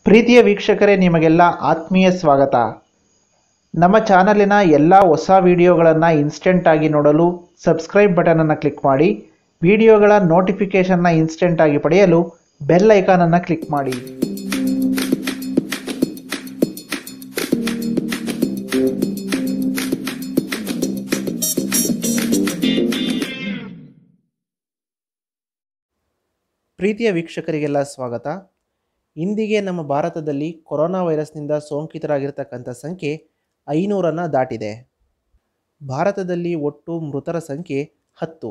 ಪ್ರೀತಿಯ ವೀಕ್ಷಕರೇ, ನಿಮಗೆಲ್ಲ ಆತ್ಮೀಯ ಸ್ವಾಗತ. ನಮ್ಮ ಚಾನಲಿನ ಎಲ್ಲ ಹೊಸ ವಿಡಿಯೋಗಳನ್ನು ಇನ್ಸ್ಟೆಂಟ್ ಆಗಿ ನೋಡಲು ಸಬ್ಸ್ಕ್ರೈಬ್ ಬಟನನ್ನು ಕ್ಲಿಕ್ ಮಾಡಿ. ವಿಡಿಯೋಗಳ ನೋಟಿಫಿಕೇಷನ್ನ ಇನ್ಸ್ಟೆಂಟ್ ಆಗಿ ಪಡೆಯಲು ಬೆಲ್ ಐಕಾನನ್ನು ಕ್ಲಿಕ್ ಮಾಡಿ. ಪ್ರೀತಿಯ ವೀಕ್ಷಕರಿಗೆಲ್ಲ ಸ್ವಾಗತ. ಇಂದಿಗೆ ನಮ್ಮ ಭಾರತದಲ್ಲಿ ಕೊರೋನಾ ವೈರಸ್ನಿಂದ ಸೋಂಕಿತರಾಗಿರ್ತಕ್ಕಂಥ ಸಂಖ್ಯೆ 500 ದಾಟಿದೆ. ಭಾರತದಲ್ಲಿ ಒಟ್ಟು ಮೃತರ ಸಂಖ್ಯೆ 10.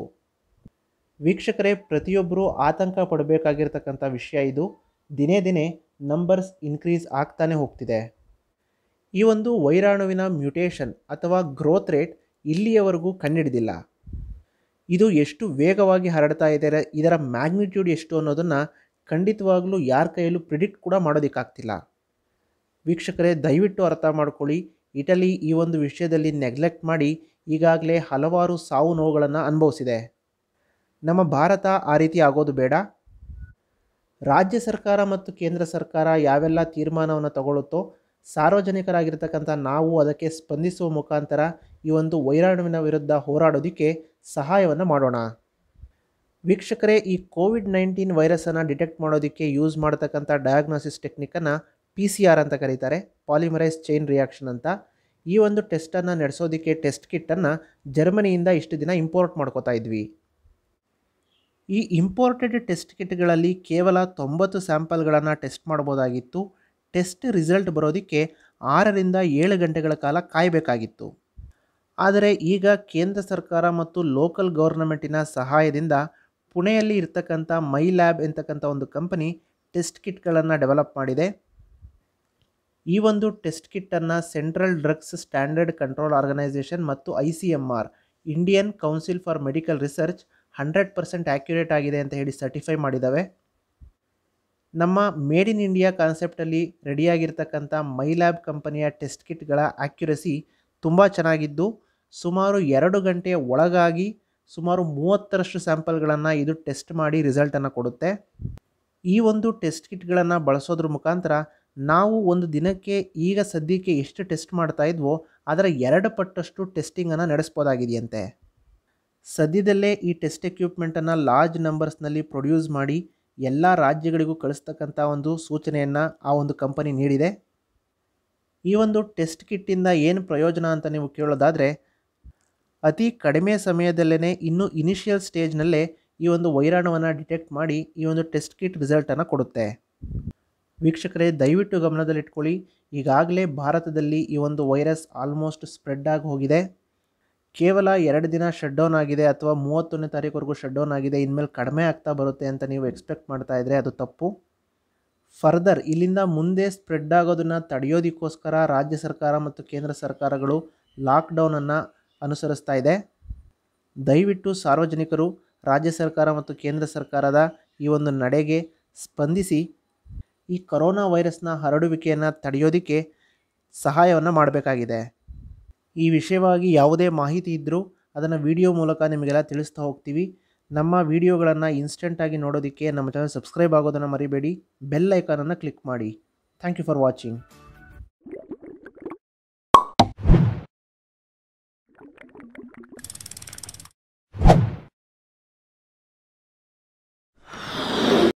ವೀಕ್ಷಕರೇ, ಪ್ರತಿಯೊಬ್ಬರೂ ಆತಂಕ ಪಡಬೇಕಾಗಿರ್ತಕ್ಕಂಥ ವಿಷಯ ಇದು. ದಿನೇ ದಿನೇ ನಂಬರ್ಸ್ ಇನ್ಕ್ರೀಸ್ ಆಗ್ತಾನೆ ಹೋಗ್ತಿದೆ. ಈ ಒಂದು ವೈರಾಣುವಿನ ಮ್ಯೂಟೇಷನ್ ಅಥವಾ ಗ್ರೋತ್ ರೇಟ್ ಇಲ್ಲಿಯವರೆಗೂ ಕಂಡುಹಿಡಿದಿಲ್ಲ. ಇದು ಎಷ್ಟು ವೇಗವಾಗಿ ಹರಡ್ತಾ ಇದೆ, ಇದರ ಮ್ಯಾಗ್ನಿಟ್ಯೂಡ್ ಎಷ್ಟು ಅನ್ನೋದನ್ನು ಖಂಡಿತವಾಗ್ಲೂ ಯಾರ ಕೈಯಲ್ಲೂ ಪ್ರಿಡಿಕ್ಟ್ ಕೂಡ ಮಾಡೋದಕ್ಕಾಗ್ತಿಲ್ಲ. ವೀಕ್ಷಕರೇ, ದಯವಿಟ್ಟು ಅರ್ಥ ಮಾಡ್ಕೊಳ್ಳಿ. ಇಟಲಿ ಈ ಒಂದು ವಿಷಯದಲ್ಲಿ ನೆಗ್ಲೆಕ್ಟ್ ಮಾಡಿ ಈಗಾಗಲೇ ಹಲವಾರು ಸಾವು ನೋವುಗಳನ್ನು ಅನುಭವಿಸಿದೆ. ನಮ್ಮ ಭಾರತ ಆ ರೀತಿ ಆಗೋದು ಬೇಡ. ರಾಜ್ಯ ಸರ್ಕಾರ ಮತ್ತು ಕೇಂದ್ರ ಸರ್ಕಾರ ಯಾವೆಲ್ಲ ತೀರ್ಮಾನವನ್ನು ತಗೊಳ್ಳುತ್ತೋ, ಸಾರ್ವಜನಿಕರಾಗಿರ್ತಕ್ಕಂಥ ನಾವು ಅದಕ್ಕೆ ಸ್ಪಂದಿಸುವ ಮುಖಾಂತರ ಈ ಒಂದು ವೈರಾಣುವಿನ ವಿರುದ್ಧ ಹೋರಾಡೋದಕ್ಕೆ ಸಹಾಯವನ್ನು ಮಾಡೋಣ. ವೀಕ್ಷಕರೇ, ಈ ಕೋವಿಡ್-19 ವೈರಸನ್ನು ಡಿಟೆಕ್ಟ್ ಮಾಡೋದಕ್ಕೆ ಯೂಸ್ ಮಾಡ್ತಕ್ಕಂಥ ಡಯಾಗ್ನೋಸಿಸ್ ಟೆಕ್ನಿಕನ್ನು PCR ಅಂತ ಕರೀತಾರೆ, ಪಾಲಿಮರೈಸ್ ಚೈನ್ ರಿಯಾಕ್ಷನ್ ಅಂತ. ಈ ಒಂದು ಟೆಸ್ಟನ್ನು ನಡೆಸೋದಕ್ಕೆ ಟೆಸ್ಟ್ ಕಿಟ್ಟನ್ನು ಜರ್ಮನಿಯಿಂದ ಇಷ್ಟು ದಿನ ಇಂಪೋರ್ಟ್ ಮಾಡ್ಕೋತಾ ಇದ್ವಿ. ಈ ಇಂಪೋರ್ಟೆಡ್ ಟೆಸ್ಟ್ ಕಿಟ್ಗಳಲ್ಲಿ ಕೇವಲ 90 ಸ್ಯಾಂಪಲ್ಗಳನ್ನು ಟೆಸ್ಟ್ ಮಾಡ್ಬೋದಾಗಿತ್ತು. ಟೆಸ್ಟ್ ರಿಸಲ್ಟ್ ಬರೋದಕ್ಕೆ 6 ರಿಂದ 7 ಗಂಟೆಗಳ ಕಾಲ ಕಾಯಬೇಕಾಗಿತ್ತು. ಆದರೆ ಈಗ ಕೇಂದ್ರ ಸರ್ಕಾರ ಮತ್ತು ಲೋಕಲ್ ಗೌರ್ನಮೆಂಟಿನ ಸಹಾಯದಿಂದ ಪುಣೆಯಲ್ಲಿ ಇರ್ತಕ್ಕಂಥ ಮೈ ಲ್ಯಾಬ್ ಎಂತಕ್ಕಂಥ ಒಂದು ಕಂಪನಿ ಟೆಸ್ಟ್ ಕಿಟ್ಗಳನ್ನು ಡೆವಲಪ್ ಮಾಡಿದೆ. ಈ ಒಂದು ಟೆಸ್ಟ್ ಕಿಟ್ಟನ್ನು central drugs standard control organisation ಮತ್ತು ICMR Indian council for medical research 100% accurate ಆಗಿದೆ ಅಂತ ಹೇಳಿ ಸರ್ಟಿಫೈ ಮಾಡಿದ್ದಾವೆ. ನಮ್ಮ ಮೇಡ್ ಇನ್ ಇಂಡಿಯಾ ಕಾನ್ಸೆಪ್ಟಲ್ಲಿ ರೆಡಿಯಾಗಿರ್ತಕ್ಕಂಥ ಮೈ ಲ್ಯಾಬ್ ಕಂಪನಿಯ ಟೆಸ್ಟ್ ಕಿಟ್ಗಳ ಆ್ಯಕ್ಯುರಸಿ ತುಂಬ ಚೆನ್ನಾಗಿದ್ದು, ಸುಮಾರು 2 ಗಂಟೆಯ ಒಳಗಾಗಿ ಸುಮಾರು 30ರಷ್ಟು ಸ್ಯಾಂಪಲ್ಗಳನ್ನು ಇದು ಟೆಸ್ಟ್ ಮಾಡಿ ರಿಸಲ್ಟನ್ನು ಕೊಡುತ್ತೆ. ಈ ಒಂದು ಟೆಸ್ಟ್ ಕಿಟ್ಗಳನ್ನು ಬಳಸೋದ್ರ ಮುಖಾಂತರ ನಾವು ಒಂದು ದಿನಕ್ಕೆ ಈಗ ಸದ್ಯಕ್ಕೆ ಎಷ್ಟು ಟೆಸ್ಟ್ ಮಾಡ್ತಾ ಇದ್ವೋ ಅದರ 2 ಪಟ್ಟಷ್ಟು ಟೆಸ್ಟಿಂಗನ್ನು ನಡೆಸ್ಬೋದಾಗಿದೆಯಂತೆ. ಸದ್ಯದಲ್ಲೇ ಈ ಟೆಸ್ಟ್ ಎಕ್ವಿಪ್ಮೆಂಟನ್ನು ಲಾರ್ಜ್ ನಂಬರ್ಸ್ನಲ್ಲಿ ಪ್ರೊಡ್ಯೂಸ್ ಮಾಡಿ ಎಲ್ಲ ರಾಜ್ಯಗಳಿಗೂ ಕಳಿಸ್ತಕ್ಕಂಥ ಒಂದು ಸೂಚನೆಯನ್ನು ಆ ಒಂದು ಕಂಪನಿ ನೀಡಿದೆ. ಈ ಒಂದು ಟೆಸ್ಟ್ ಕಿಟ್ಟಿಂದ ಏನು ಪ್ರಯೋಜನ ಅಂತ ನೀವು ಕೇಳೋದಾದರೆ, ಅತಿ ಕಡಿಮೆ ಸಮಯದಲ್ಲೇ ಇನ್ನೂ ಇನಿಷಿಯಲ್ ಸ್ಟೇಜ್ನಲ್ಲೇ ಈ ಒಂದು ವೈರಾಣುವನ್ನು ಡಿಟೆಕ್ಟ್ ಮಾಡಿ ಈ ಒಂದು ಟೆಸ್ಟ್ ಕಿಟ್ ರಿಸಲ್ಟನ್ನು ಕೊಡುತ್ತೆ. ವೀಕ್ಷಕರೇ, ದಯವಿಟ್ಟು ಗಮನದಲ್ಲಿಟ್ಕೊಳ್ಳಿ. ಈಗಾಗಲೇ ಭಾರತದಲ್ಲಿ ಈ ಒಂದು ವೈರಸ್ ಆಲ್ಮೋಸ್ಟ್ ಸ್ಪ್ರೆಡ್ ಆಗಿ ಹೋಗಿದೆ. ಕೇವಲ 2 ದಿನ ಶಟ್ ಡೌನ್ ಆಗಿದೆ ಅಥವಾ 31ನೇ ತಾರೀಕುವರೆಗೂ ಶಟ್ ಡೌನ್ ಆಗಿದೆ, ಇನ್ಮೇಲೆ ಕಡಿಮೆ ಆಗ್ತಾ ಬರುತ್ತೆ ಅಂತ ನೀವು ಎಕ್ಸ್ಪೆಕ್ಟ್ ಮಾಡ್ತಾ ಇದ್ದರೆ ಅದು ತಪ್ಪು. ಫರ್ದರ್ ಇಲ್ಲಿಂದ ಮುಂದೆ ಸ್ಪ್ರೆಡ್ ಆಗೋದನ್ನು ತಡೆಯೋದಕ್ಕೋಸ್ಕರ ರಾಜ್ಯ ಸರ್ಕಾರ ಮತ್ತು ಕೇಂದ್ರ ಸರ್ಕಾರಗಳು ಲಾಕ್ಡೌನನ್ನು ಅನುಸರಿಸ್ತಾ ಇದೆ. ದಯವಿಟ್ಟು ಸಾರ್ವಜನಿಕರು ರಾಜ್ಯ ಸರ್ಕಾರ ಮತ್ತು ಕೇಂದ್ರ ಸರ್ಕಾರದ ಈ ಒಂದು ನಡೆಗೆ ಸ್ಪಂದಿಸಿ ಈ ಕೊರೋನಾ ವೈರಸ್ನ ಹರಡುವಿಕೆಯನ್ನು ತಡೆಯೋದಕ್ಕೆ ಸಹಾಯವನ್ನು ಮಾಡಬೇಕಾಗಿದೆ. ಈ ವಿಷಯವಾಗಿ ಯಾವುದೇ ಮಾಹಿತಿ ಇದ್ದರೂ ಅದನ್ನು ವಿಡಿಯೋ ಮೂಲಕ ನಿಮಗೆಲ್ಲ ತಿಳಿಸ್ತಾ ಹೋಗ್ತೀವಿ. ನಮ್ಮ ವಿಡಿಯೋಗಳನ್ನು ಇನ್ಸ್ಟೆಂಟಾಗಿ ನೋಡೋದಕ್ಕೆ ನಮ್ಮ ಚಾನಲ್ ಸಬ್ಸ್ಕ್ರೈಬ್ ಆಗೋದನ್ನು ಮರಿಬೇಡಿ. ಬೆಲ್ ಐಕಾನನ್ನು ಕ್ಲಿಕ್ ಮಾಡಿ. Thank you for watching.